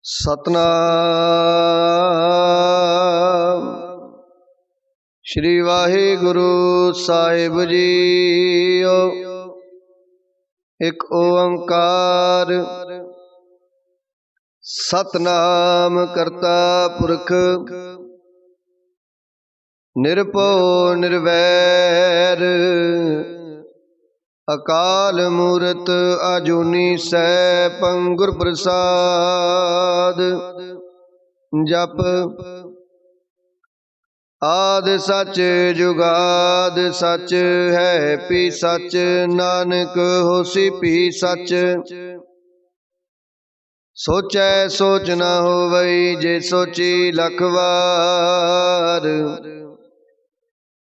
सतनाम श्री वाहिगुरु साहिब जीओ। एक ओंकार सतनाम करता पुरख निरभउ निर्वैर अकाल मूरत आजूनी सैभं गुर प्रसाद। जप आदि सच जुगाद सच है पी सच, नानक होसी पी सच। सोचै सोच न होवई जे सोची लख वार,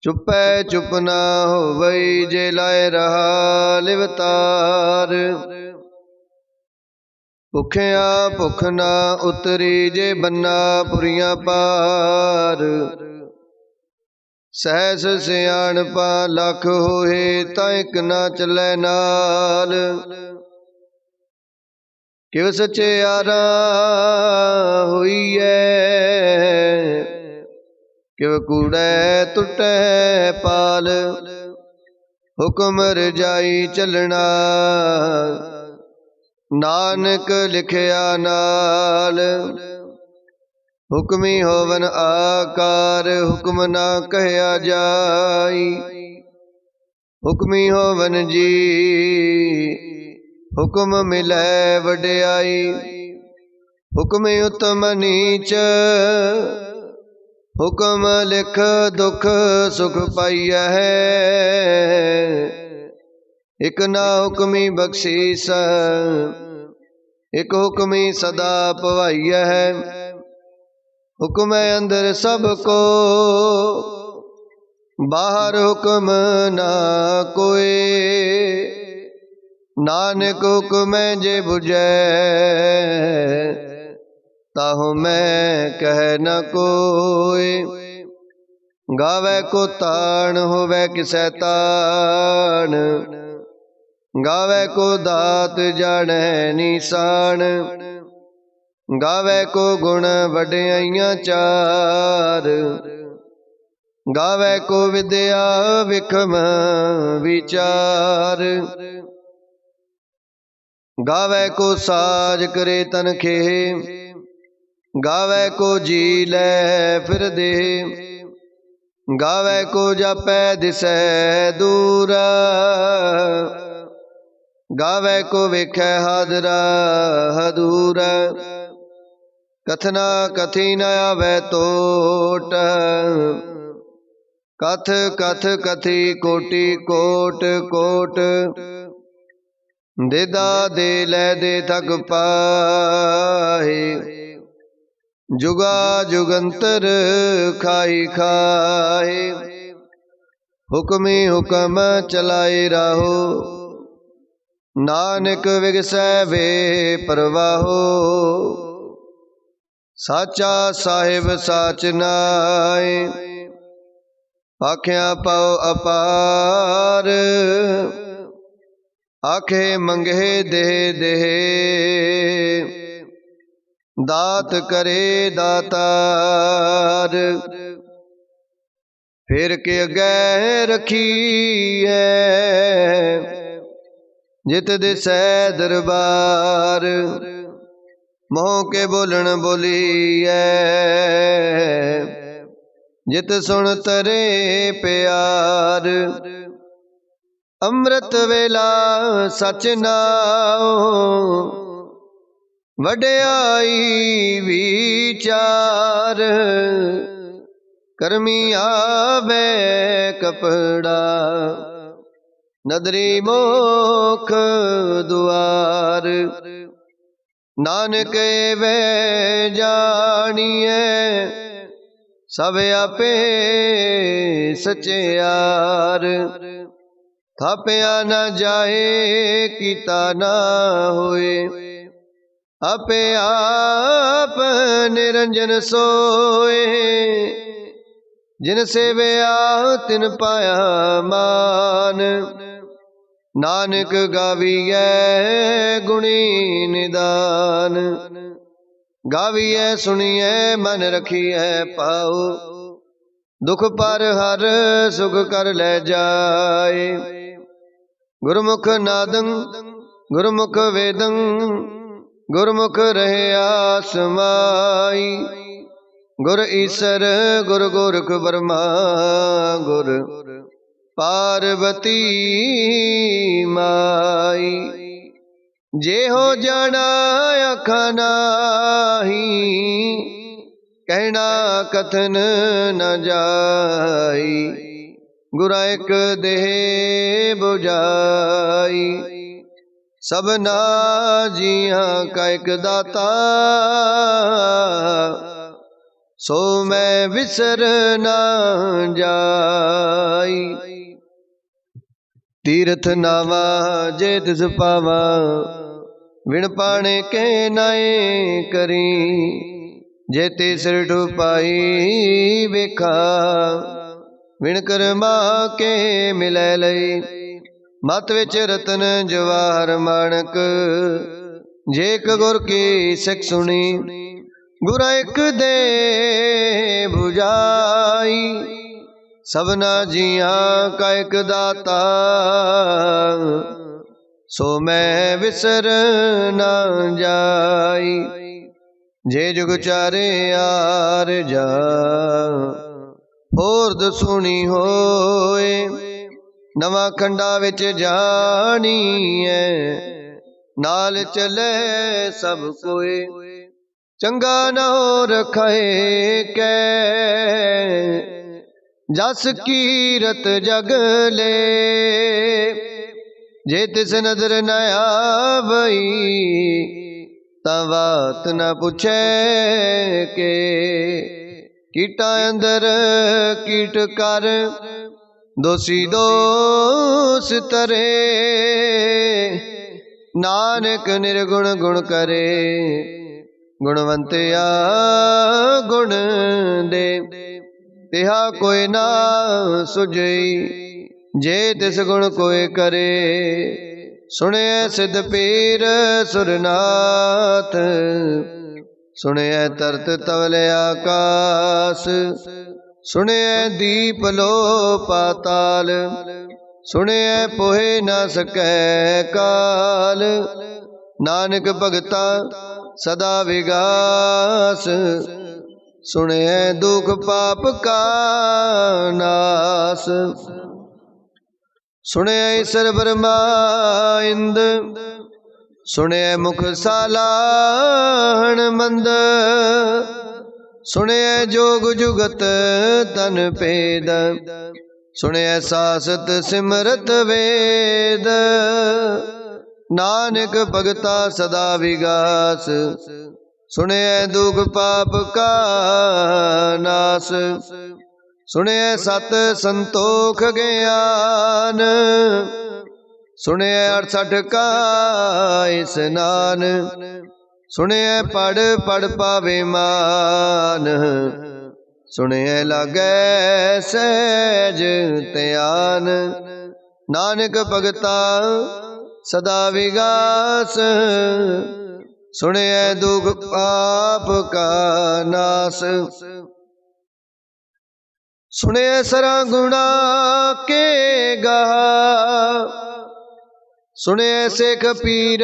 चुपै चुप न होवई जे लाए रहा लिवतार। भुखिया भुख न उतरी जे बन्ना पुरिया पार, सहस सियाणपा लख होए तां इक न चलै नाल। किव सचियारा होईऐ किव कूड़ै टुटै पाल, हुक्म रजाई चलना नानक लिखिया नाल। हुक्मी होवन आकार हुक्म ना कहया जाई, हुक्मी होवन जी हुक्म मिलै वड्याई। हुक्म उत्तम नीच हुक्म लिख दुख सुख पाइया है, एक ना हुक्मी बख्शीस एक हुक्मी सदा पवाइया है। हुक्म अंदर सबको बाहर हुक्म ना कोई, नानक हुक्म जे बुझै ताहु मैं कह न कोई। गावे को ताण होवे किसै ताण, गावे को दात जाने निशान। गावे को गुण वड्याइयां चार, गावे को विद्या विखम विचार। गावे को साज करे तनखे, गावे को जी लै फिर दे। गावे को जापै दिसै दूरा, गावे को वेखै हादरा हदूरा। कथना कथी न आवे तोट, कथ कथ कथी कोटि कोट कोट। देदा दे लै दे थक पाहे, जुगा जुगंतर खाई खाए। हुक्मी हुक्म चलाए राहो, नानक विगसै वे परवाहो। साचा साहिब साच नाए, आख्या पाओ अपार। आखे मंगे दे दे, दात करे दातार। फिर के अगे रखी है जित दिसै दरबार। मोह के बोलन बोलीऐ जित सुन तरे प्यार। अमृत वेला सच नाओ, वड्याई विचार। करमी आवे कपड़ा, नदरी मोख दुआर। नानक वे जानिए सब आपे सचियार। थापिया न जाए कीता न होए, आपे आप निरंजन सोए। जिन सेवया तिन पाया मान, नानक गावीऐ गुणी निदान। गाविए सुनिए मन रखिए पाओ, दुख पर हर सुख कर ले जाए। गुरमुख नादं गुरमुख वेदं, गुरमुख रहे आसमाई। गुर ईसर गुर गोरख ब्रह्मा, गुर पार्वती माई। जे हो जाना अखां नाहीं, कहना कथन न जाई। गुरा एक देह बुझाई, सबना जियां का एक दाता। सो मैं विसर न जाई। तीर्थ नावा जे तिस पावा, विण पाणे के नाए करी। जेते सिर डुपाई वेखा, विण कर्मा के मिलै लई। मत विच रतन जवाहर माणक, जेक गुर की सिख सुनी। गुर एक दे बुझाई, सबना जियां का एक दाता। सो मैं विसर न जाई। जे जुग चारे आर जा, होरद सुनी होए। नवा खंडा विच जानी है, नाल चले सब कोए। चंगा न हो रखाए कै, जस कीरत जग ले। जे तिस नजर न आवई, तां बात न पुछे के। कीटा अंदर कीट कर, दोषी दोष तरे। नानक निर्गुण गुण करे, गुणवंतिया गुण दे। तिहा कोई ना सुझई, जे तिस गुण कोई करे। सुने सिद्ध पीर सुरनाथ, सुने तरत तवले आकाश। सुने दीप लो पाताल, सुने पोहे न सकै काल। नानक भगता सदा विगास, सुने दुख पाप का नास। सुने ईश्वर ब्रह्मा इंद, सुने मुख सालाहण मंद। सुने जोग जुगत तन पेद, सुने सासत सिमरत वेद। नानक भगता सदा विगास, सुने दुख पाप का नास। सुने सत संतोख ज्ञान, सुने 68 का स्नान। सुने पढ़ पढ़ पावे मान, सुने लागे सहज त्यान। नानक भगता सदा विगास, सुने दुख पाप का नास। सुने सरा गुणा के गा, सुने शेख पीर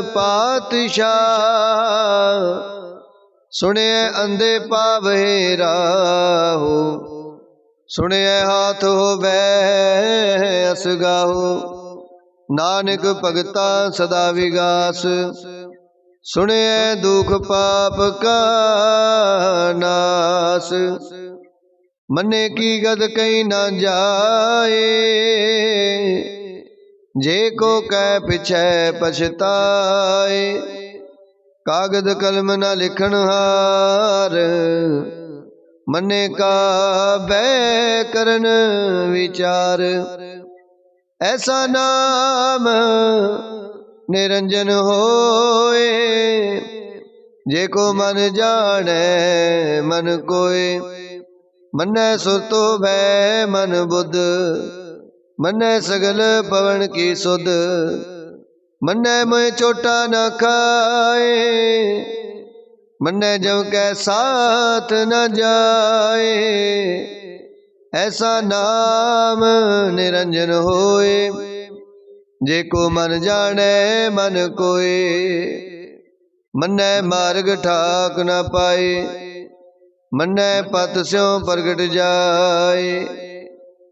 पातशाह। सुने अंधे पावे राहो, सुने हाथ हो बै असगाहो। नानक भगता सदा विगास, सुने दुख पाप का नास। मन्ने की गद कहीं न जाए, जे को कह पिछे पछताए। कागद कलम न लिखन हार, मन्ने का बै करन विचार। ऐसा नाम निरंजन होए, जे को मन जाने मन कोय। मन्ने सुरतो भय मन बुध, मन्ने सगल पवन की सुध। मन्ने मोह चोटा न खाए, मन्नै जब कै साथ न जाए, ऐसा नाम निरंजन होए। जेको मन जाने मन कोय, मन्नै मार्ग ठाक न पाए। मन्नै पत स्यों प्रगट जाए,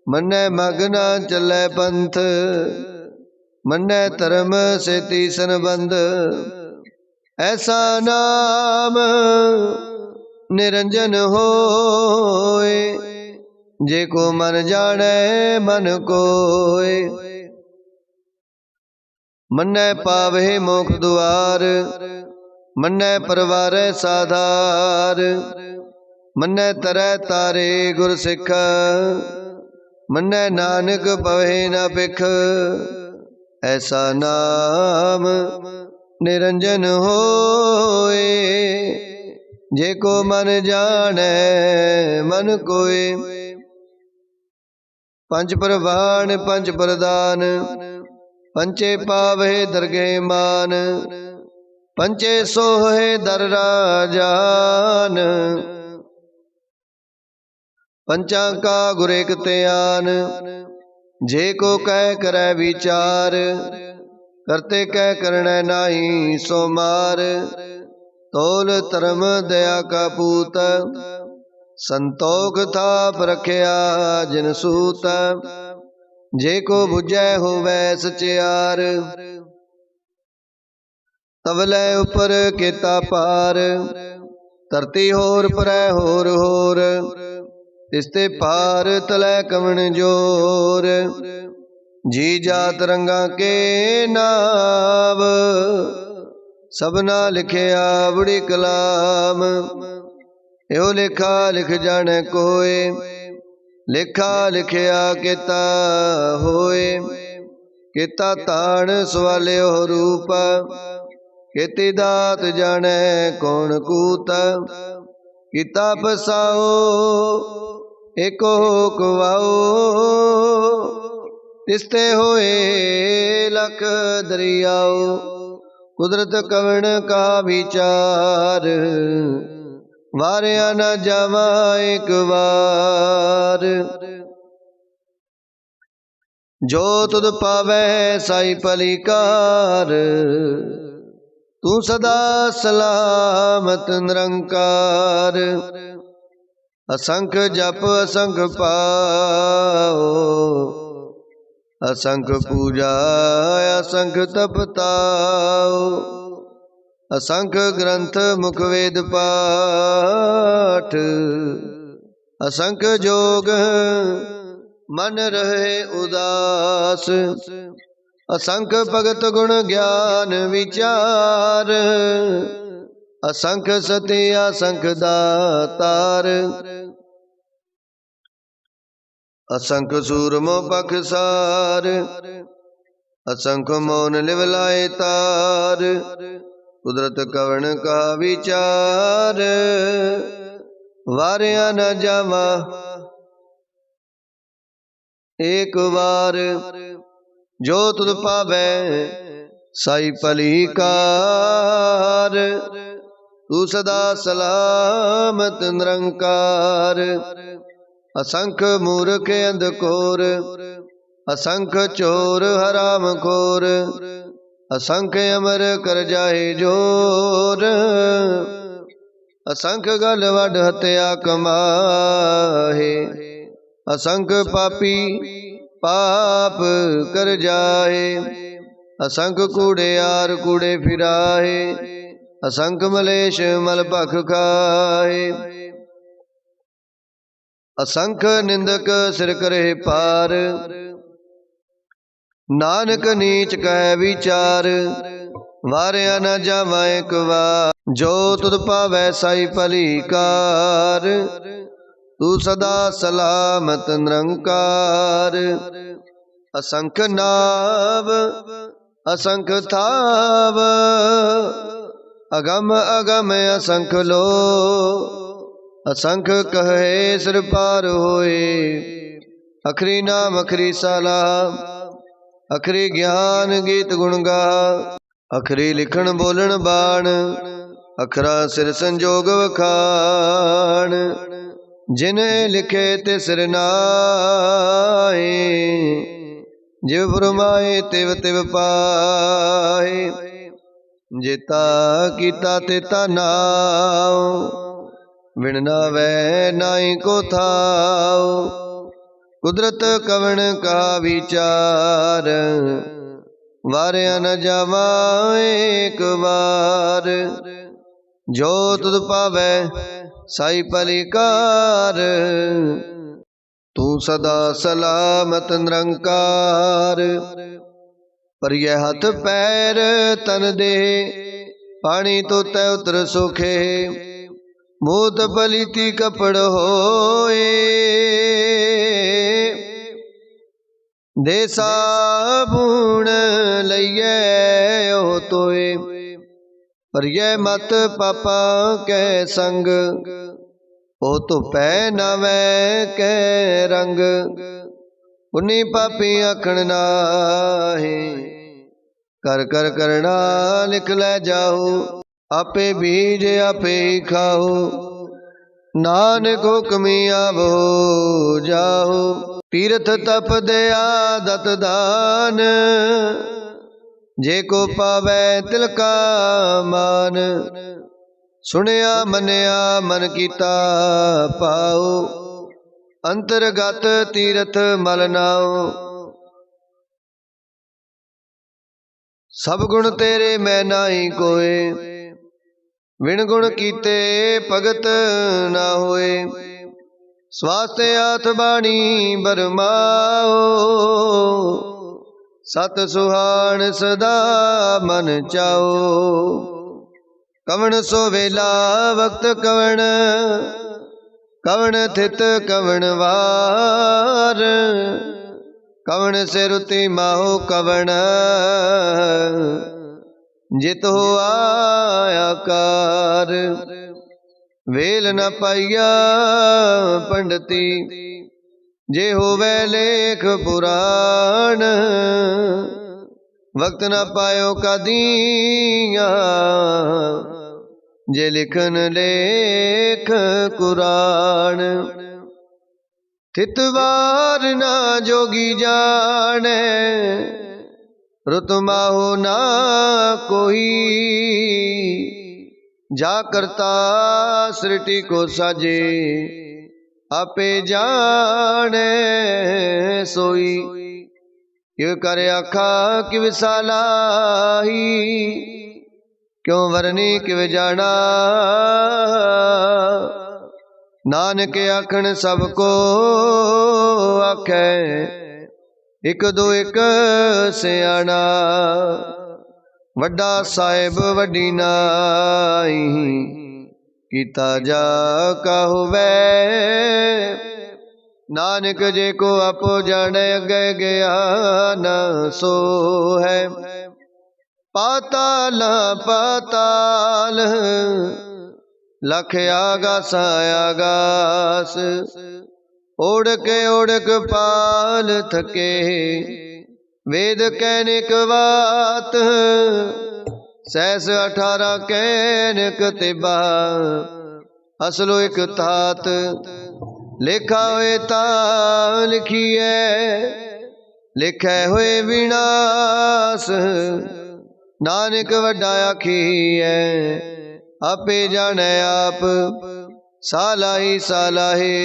मन्नै मग न चलै पंथ। मन्नै धर्म से तीसन बंध, ऐसा नाम निरंजन होए। जेको मन जाने मन कोय, मन्नै पावे मोख दुआर। मन्नै परवारै साधार, मन्नै तरह तारे गुर सिख। मन्नै नानक पवे न भिख, ऐसा नाम निरंजन होए। जेको मन जाने मन कोय, पंच प्रवान पंच प्रदान। पंचे पावे दरगे मान, पंचे सोहे दर राजान। पंचा का गुर एक त्यान, जे को कह करे विचार। करते कह करने नाही सो मार, तोल धर्म दया का पूत। संतोख थाप रखिया जिन सूत, जेको बुझै होवै सचियार। तवलै उपर केता पार, धरती होर परै होर होर। तिसते पार तलै कवण जोर, जी जात रंगा के नाव। सबना लिखिया बड़ी कलाम, एहो लेखा लिख जाने कोय। लेखा लिखिया केता होए, केता ताण सवालियो रूप। केती दात जाने कौन कूत, किता पसाओ एको कुवाओ। तिसते होए लख दरियाओ, कुदरत कवण का विचार। वारिया न जावा एक बार, जो तुद पावै साई पलिकार। तू सदा सलामत निरंकार, असंख जप असंख पाओ। असंख पूजा असंख तपताओ, असंख ग्रंथ मुख वेद पाठ। असंख जोग मन रहे उदास, असंख भगत गुण ज्ञान विचार। असंख सती असंख दातार, असंख सूरमो पखसार। असंख मौन लिवलाए तार, कुदरत कवण का विचार। वारिया न जावा एक बार, जो तुद पावै साई पलिकार। तू सदा सलामत निरंकार, असंख मूर्ख अंधकोर। असंख चोर हराम खोर, असंख अमर कर जाए जोर। असंख गल वड हत्या कमाहे, असंख पापी पाप कर जाए। असंख कूड़ेयार कूड़े फिराए, असंख मलेश मल भख खाए। असंख निंदक सिर करे पार, नानक नीच कह विचार। वारिया न जावा एक बार, जो तुद पावै साई पलिकार। तू सदा सलामत निरंकार, असंख नाव असंख थाव। अगम अगम असंख लो, असंख कहे सिर पार होए। अखरी नाम अखरी सलाम, अखरी ज्ञान गीत गुण गा। अखरी लिखण बोलन बाण, अखरा सिर संजोग वखान, जिन लिखे ते सिर नाए, जिव फरमाए तिव तिव पाए, जेता कीता तेता नाओ, विण नावै नाई को थाओ, कुदरत कवण का विचार, वारिया न जावा एक बार, जो तुद पावै साई पलिकार, तू सदा सलामत निरंकार, पर यह हथ पैर तन दे, पानी तो तै उतर सुखे, मूत पलीती कपड़ होए, दे साबुन लइए ओ तोए, पर यह मत पापा कै संग, ओ तो पै नवै कै रंग, उन्नी पापी आखण नाहे, कर कर करना लिख लै जाओ, आपे बीज आपे ही खाओ, नानक हुक्मी आवो जाओ, तीर्थ तप दया दत दान, जे को पावै तिलका मान, सुनिया मनिया मन कीता पाओ, अंतरगत तीरथ मल नाओ, सब गुण तेरे मैं नाई कोय, विण गुण कीते भगत ना होए, स्वास्थ्य हाथ बाणी बरमाओ, सत सुहान सदा मन चाओ, कवण सो वेला वक्त कवण, कवण थित कवण वार, कवण से रुति माहो कवण, जित हो आया कार, वेल न पाइया पंडती, जे होवे लेख पुराण, वक्त न पायो कदिया, जे लिखन लेख कुरान, थितवार ना जोगी जाने, रुत माहो ना कोई, जा करता सृष्टि को साजे, आपे जाने सोई, क्यों कर आखा कि विसालाही, क्यों वरनी किव जाना, नानक आखन सबको आखे, एक दो एक सियाना, वड्डा साहिब वड्डी नाई, कीता जा कहवे, नानक जे को आपो जाने अगे गया न सो है, पाताल पाताल लख आगास आगास, ओढ़क पाल थके, वेद कैनिक वात, सहस 18 कैनिक तिबा, असलो एक तात, लेखा होए ता लिखिए, लिखे हुए विनाश, नानक वड्डा आखिए, आपे जाने आप, सालाही सालाहे,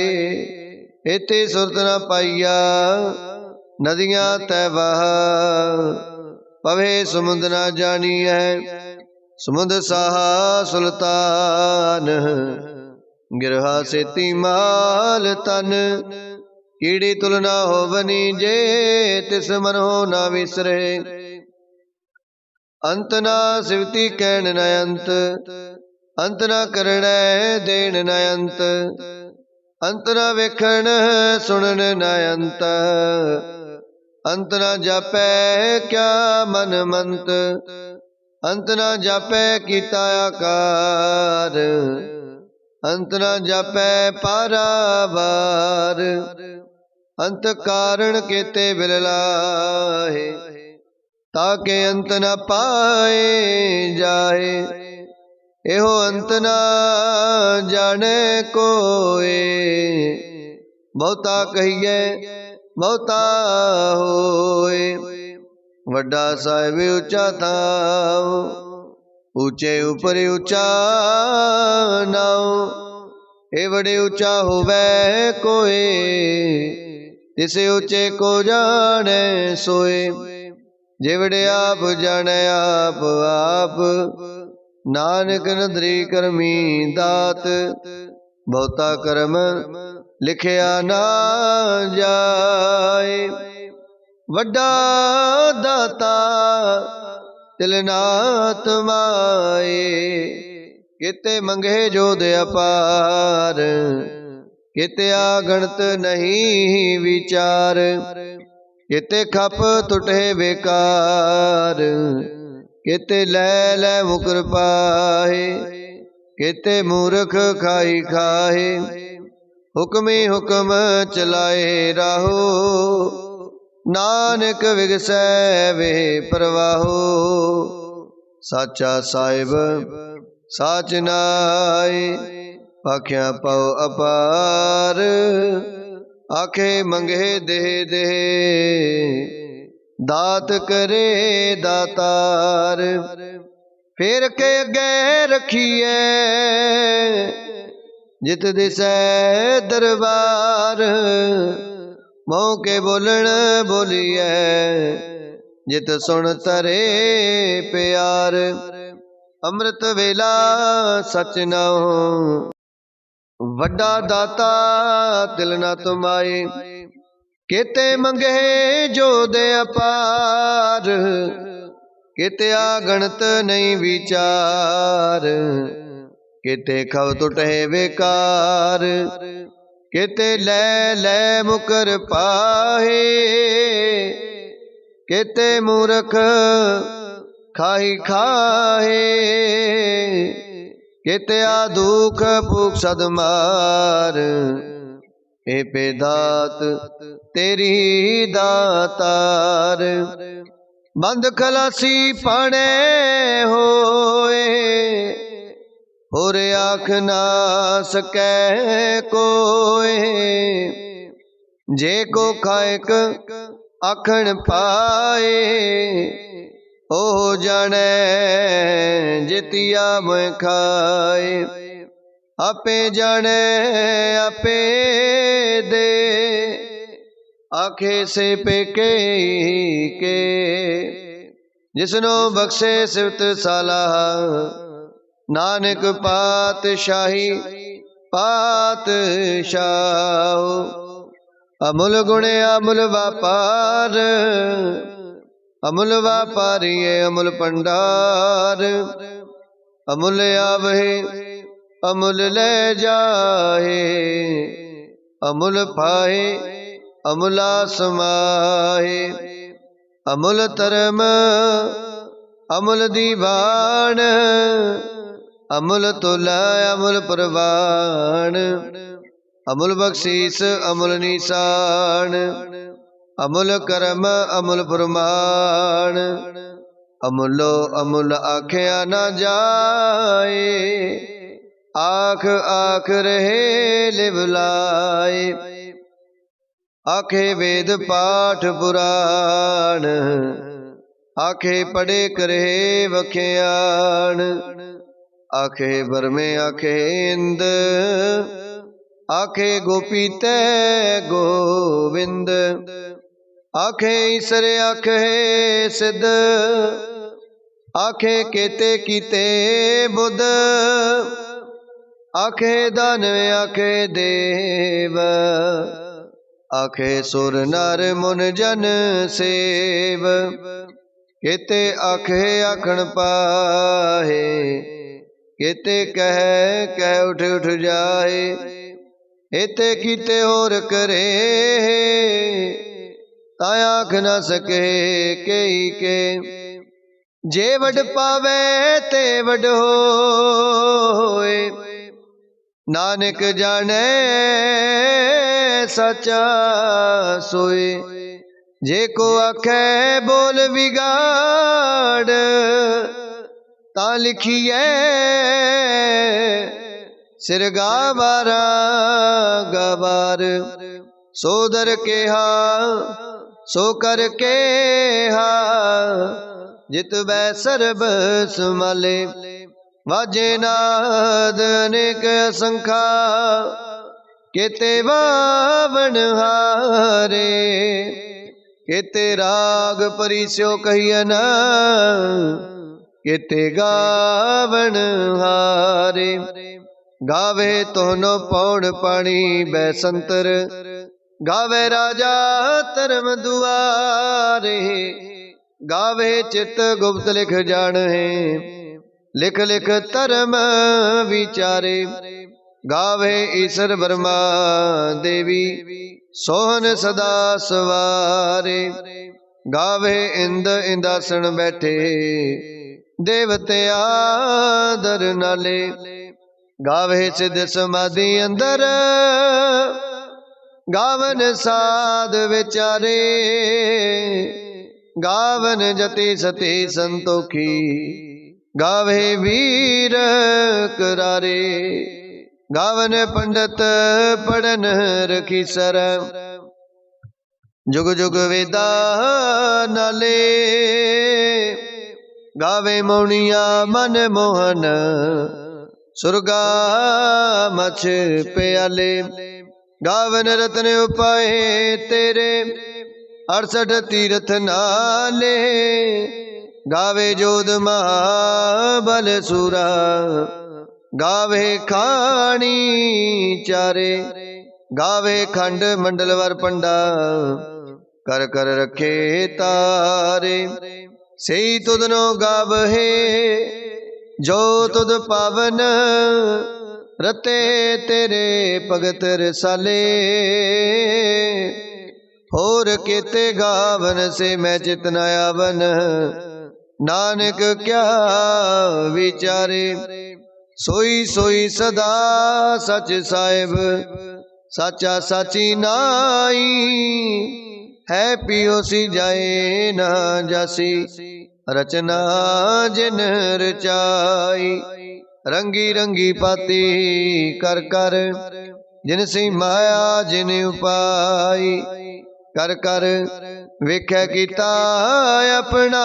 इते सुरत न पाइया, नदियां तै बहा, पवे समुंद न जानी है, समुंद साहा सुल्तान, गिरहा से तीमाल तन, कीड़ी तुलना हो बनी जे, तिस मन हो ना विसरे, अंत ना सिवती कहन न अंत, अंत ना करण देन न अंत, अंत ना वेखण सुनन न अंत, अंत ना जापै क्या मन मंत, अंत ना जापै कीता आकार, अंत न जापै पारावार, अंत कारण केते बिरलाहे, ताके अंत न पाए जाए, एहो अंत ना जाने कोय। बहुता कहिए बहुता होए। वड्डा साहिब ऊंचा थाओ, ऊंचे ऊपर ऊंचा नाओ। ए बड़े ऊंचा होवे कोय, तिसे ऊंचे को जाने सोए। जेवड़े आप जाने आप आप, नानक नदरी करमी दात। बहुता कर्म लिखिया ना जाए, वड्डा दाता तिलना तमाए। किते मंगे जो दे अपार, किते आगणत नहीं विचार। किते खप टुटे बेकार, किते लै लै मुकर पाए। किते मूर्ख खाई खाए, हुक्मी हुक्म चलाए राहो। नानक विगसै वे परवाहो। साचा साहिब साच नाय, आख्या पाओ अपार। आखे मंगे दे दे, दात करे दातार। फेर के अगे रखिए, जित दिसै दरबार। मोह के बोलन बोलिए, जित सुन तरे प्यार। अमृत वेला सच नाओ, वड्डा दाता तिल ना तुमाए। केते मंगे जो दे अपार, केते आगणत नहीं विचार। केते खव टुटे बेकार, केते लै लै मुकर पाहे। केते मूर्ख खाई खाए, केते आ दुख भूख सदमार। ए पे दात तेरी दातार, बंद खलासी पाने होए। और आख ना सकै कोय, जे को खाएक आखण पाए। ओ जाने जितिया मैं खाए, आपे जाने आपे दे। आखे से पेके के, जिसनो बख्शे सिवत साला। नानक पातशाही पातशाह, अमुल गुण अमुल व्यापार। अमुल व्यापारी अमुल भंडार, अमुल आवहे अमुल ले जाहे। अमुल पाए अमुला समाहे, अमुल धर्म अमुल दीवान। अमुल तुला अमुल प्रवान, अमुल बख्शीस अमुल निशान। अमुल कर्म अमुल प्रमाण, अमुलो अमुल आख्या न जाए। आख आख रहे लिवलाए, आखे वेद पाठ पुराण। आखे पढ़े करे वख्याण, आखे बरमे आखे इंद। आखे गोपी ते गोविंद, आखे ईसर आखे सिद्ध। आखे केते कीते बुध, आखे दानव आखे देव। आखे सुर नर मुन जन सेव, केते आखे आखण पाहे। केते कह कह उठ उठ जाए, एते कीते और करे। ताय आख न सके कई के, जे वड पावे ते वड होए। नानक जाने सचा सोए, जे को आखे बोल बिगाड़। ता लिखिए सिर गावारा गवार। सोदर केहा सो कर केहा जित बै सर्ब सुमाले। वाजे नाद अनेक असंखा केते बावन हारे। केते राग परिस्यो कहियन केते गावन हारे। गावे तोहनो पौड़ पानी बैसंतर गावे राजा धर्म दुआरे। गावे चित गुप्त लिख जान है लिख लिख धर्म विचारे। गावे ईश्वर ब्रह्मा देवी सोहन सदा सवारे। गावे इंद इंदासन बैठे देवते आदर नाले। गावे सिद्ध समाधि अंदर गावन साध विचारे। गावन जति सती संतोखी गावे वीर करारे। गावन पंडित पढ़न रखी सर जुग जुग वेदा नाले। गावे मौनिया मन मोहन सुरगा मछ प्याले। गावन रतन उपाय तेरे 68 तीर्थ नाले। गावे जोध महाबल सूरा गावे खानी चारे। गावे खंड मंडल वर पंडा कर कर रखे तारे। सही तुदनो गावहे जो तुद पावन रते तेरे भगत रसाले। होर केते गावन से मैं चितना आवन नानक क्या विचारे। सोई सोई सदा सच साहिब साचा साची नाई। है पियोसी जाए ना जासी रचना जिन रचाई। रंगी रंगी पाती कर कर जिन सी माया जिन उपाई। कर कर वेख्या कीता अपना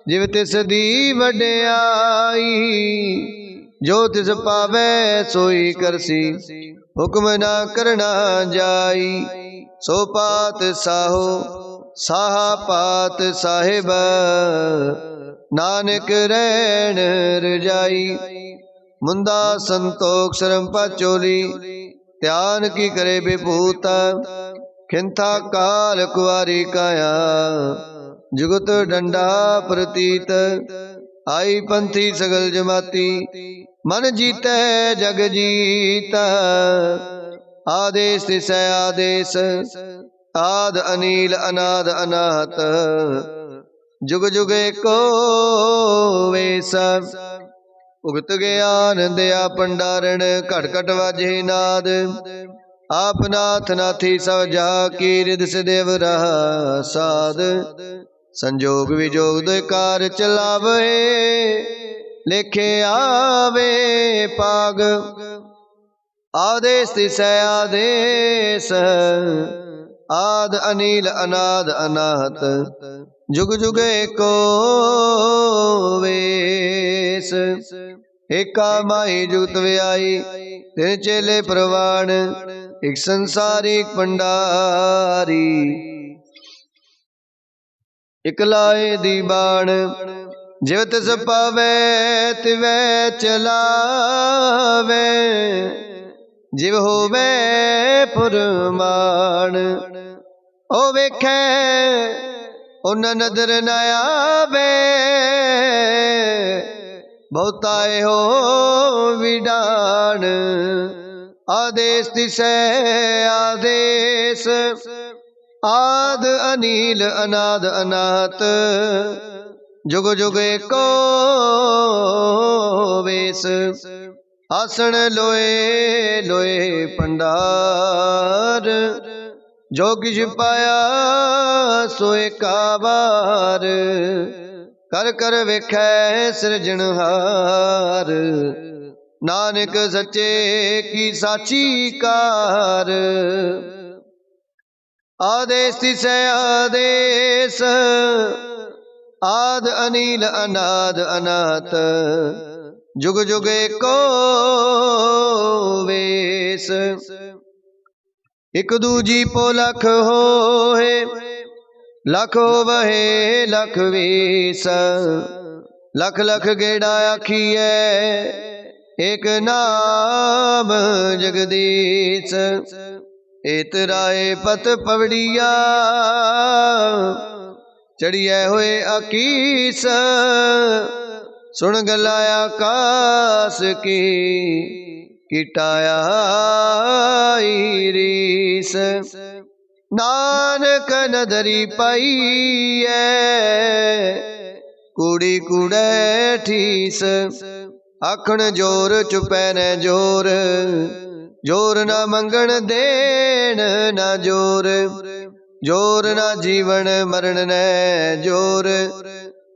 जिव तिस दी वड्याई। जो तिस पावे सोई करसी हुक्म ना करना जाई। सो पात साहो साहा पात साहिब नानक रैन रजाई। मुंदा संतोख शरम पाचोली ध्यान की करे विभूत। खिंथा काल कुआरी काया जुगत डंडा प्रतीत। आई पंथी सगल जमाती मन जीतै जग जीता। आदेश तिसै आदेश आद अनील अनाद अनाहत। जुग जुग एको वेस उगत ज्ञान दया भंडारण। घट घट वाजे नाद आप नाथ नाथी सब जा की रिद से देव रहा साध। संजोग विजोग दो कार चलावे लेखे आवे पाग। आदेश तिसै आदेश आद अनील अनाद अनाहत। जुग जुग एको वेस। एका माही जुगत व्याई तिन चेले प्रवाण। एक संसारिक पंडारी एक लाए दीवान। जिव तिस पावे तिवै चलावे जिव होवे पुरमान। ओ वेखे उन नदर न आवे बहुताए हो विडान। आदेश तिसै आदेश आद अनील अनाद अनाहत। जुग जुग एको वेस। आसन लोए लोए पंडार। जो किछ पाया सोए काबार। कर कर वेखै सिरजनहार। नानक सच्चे की साची कार। आदेश तिसै आदेश, आद अनील अनाद अनाथ। जुग जुग एको वेश। एक दूजी पो लख होए, लख होवहे लख वीस। लख लख गेड़ा आखिए, एक नाम जगदीश। एत राय पत पवड़िया, चढ़िए होए आकीस। सुन गलाया कास की, किटाया रीस। नानक नदरी पाईए, कूड़ी कूड़े ठीस। आखण जोर चुपै न जोर, जोर ना मंगण देन ना जोर। जोर ना जीवन मरण ने जोर,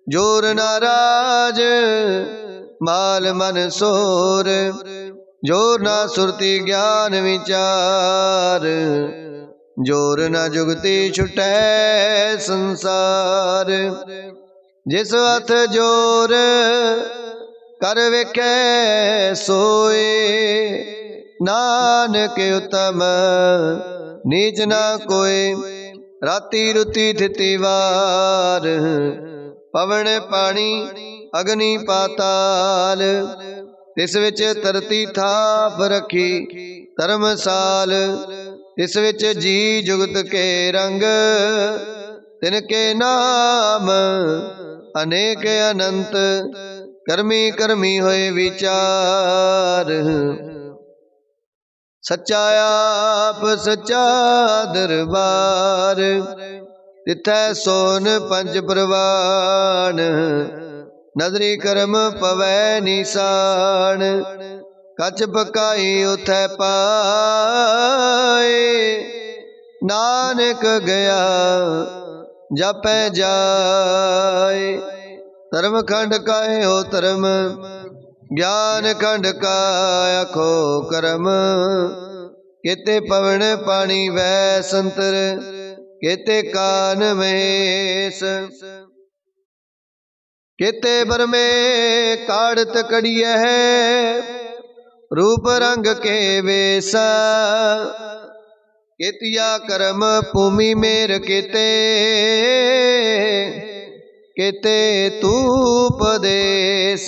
जोर ना राज माल मन सोर। जोर ना सुरती ज्ञान विचार, जोर ना जुगती छुटै संसार। जिस हथ जोर कर वेखै सोए, नानक उत्तम नीच ना कोय। राती रुती थिति वार, पवन पानी अग्नि पाताल। तिस विच तरती थाप रखी धर्मसाल। तिस विच जी जुगत के रंग, तिनके नाम अनेक अनंत। कर्मी कर्मी होए विचार, सच्चा आप सच्चा दरबार। तिथै सोन पंच प्रवान, नदरी कर्म पवै निशान। कच पकाई उथै पाए, नानक गया जापै जाए। धर्म खंड काहे हो धर्म, ज्ञान खंड का आखो कर्म। केते पवन पानी वै संतर, केते कान महेश। केते बरमे काढ़त कड़िय है, रूप रंग के वेसा। केतिया कर्म भूमि मेर केते, केते तूप देश।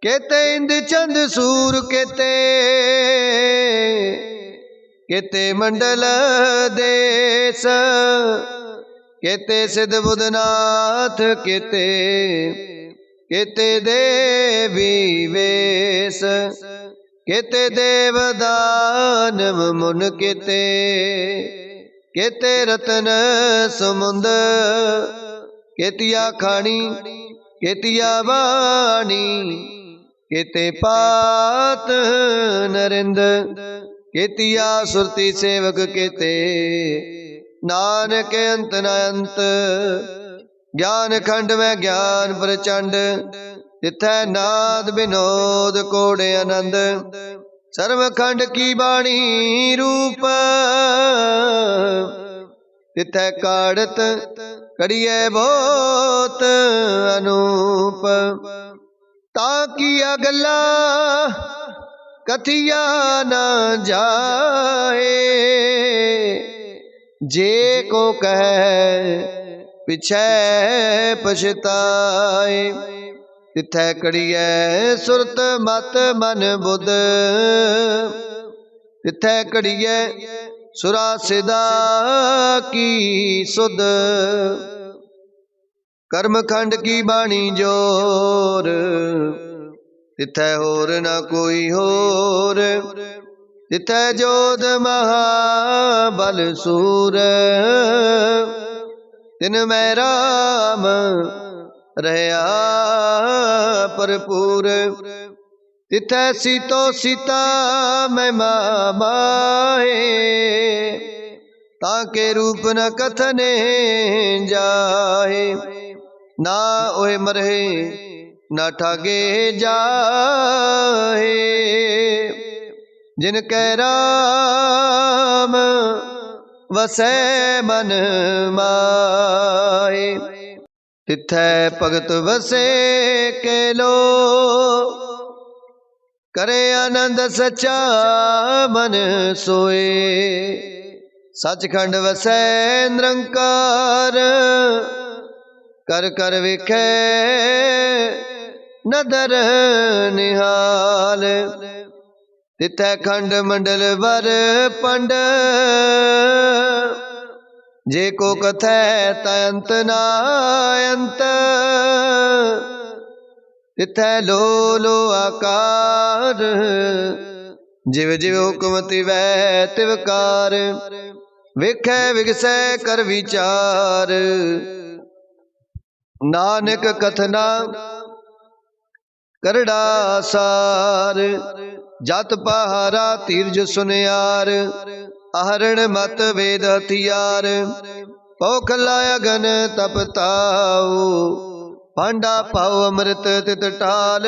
केते इंद चंद सूर केते, केते मंडल देश। केते सिद्ध बुधनाथ केते, केते देवी वेश। केते देव दानव मुन केते, केते रतन समुंद। केतिया खानी केतिया वाणी, केते पात नरिंद। केतिया सुरती सेवक केते, नानक अंत न अंत। ज्ञान खंड में ज्ञान प्रचंड, तिथै नाद विनोद कोड़े आनंद। सर्व खंड की बाणी रूप, तिथै काढ़त कड़िए बहुत अनूप। ताकिया गल्ला कथिया न जाए, जे को कहे पिछे पछताए। तिथै कड़िए सुरत मत मन बुध, तिथै कड़िए सुरा सिदा की सुध। कर्म खंड की बाणी जोर, तिथै होर न कोई होर। तिथै जोध महाबल सूर, तिन मैं राम रहया भरपूर। तिथै सीतो सीता मैं माए, ताके रूप न कथने जाए। ना ओहे मरहे ना ठागे जाहे। जिन कै राम वसै मन माए, तिथै भगत वसे के लो। करे आनंद सच्चा मन सोए, सचखंड वसै निरंकार। कर कर विखै नदर निहाल, तिथै खंड मंडल वर पंड। जे को कथै तयंत ना अंत, तिथै लो लो आकार। जिव जिव हुक्म तिवै तिवकार, विखै विगसै कर विचार। नानक कथना करड़ा सार, जत पहारा तीरज सुनियार। आहरण मत वेद हथियार, पौख लाया गन तप ताऊ। पांडा पाओ अमृत तित टाल,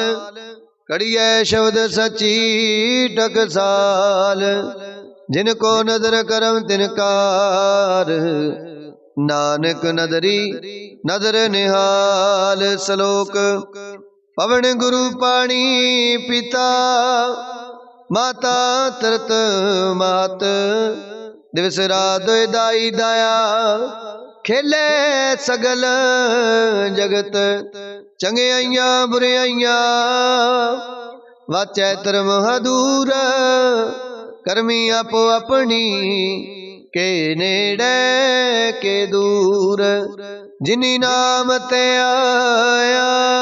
कड़ियै शब्द सची टकसाल। जिनको नदर करम तिनकार, नानक नदरी नदर निहाल। श्लोक। पवन गुरु पानी पिता, माता तरत मात। दिवस रात दाई दाया, खेले सगल जगत। चंगियाइयां बुरियाइयां, वाचै धर्म हदूर। करमी आपो अपनी, के नेड़े के दूर। जिनी नाम ते आया,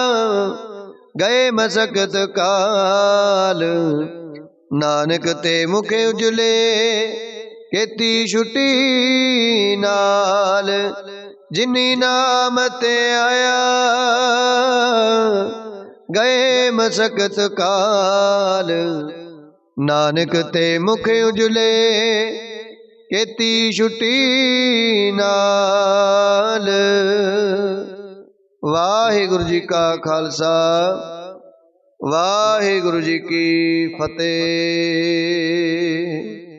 गए मसकत काल। नानक ते मुखे उजले, केती छुटी नाल। जिनी नाम ते आया, गए मसकत काल। नानक ते मुखे उजले, केती छुटी नाल। वाहिगुरु जी का खालसा, वाहिगुरु जी की फतेह।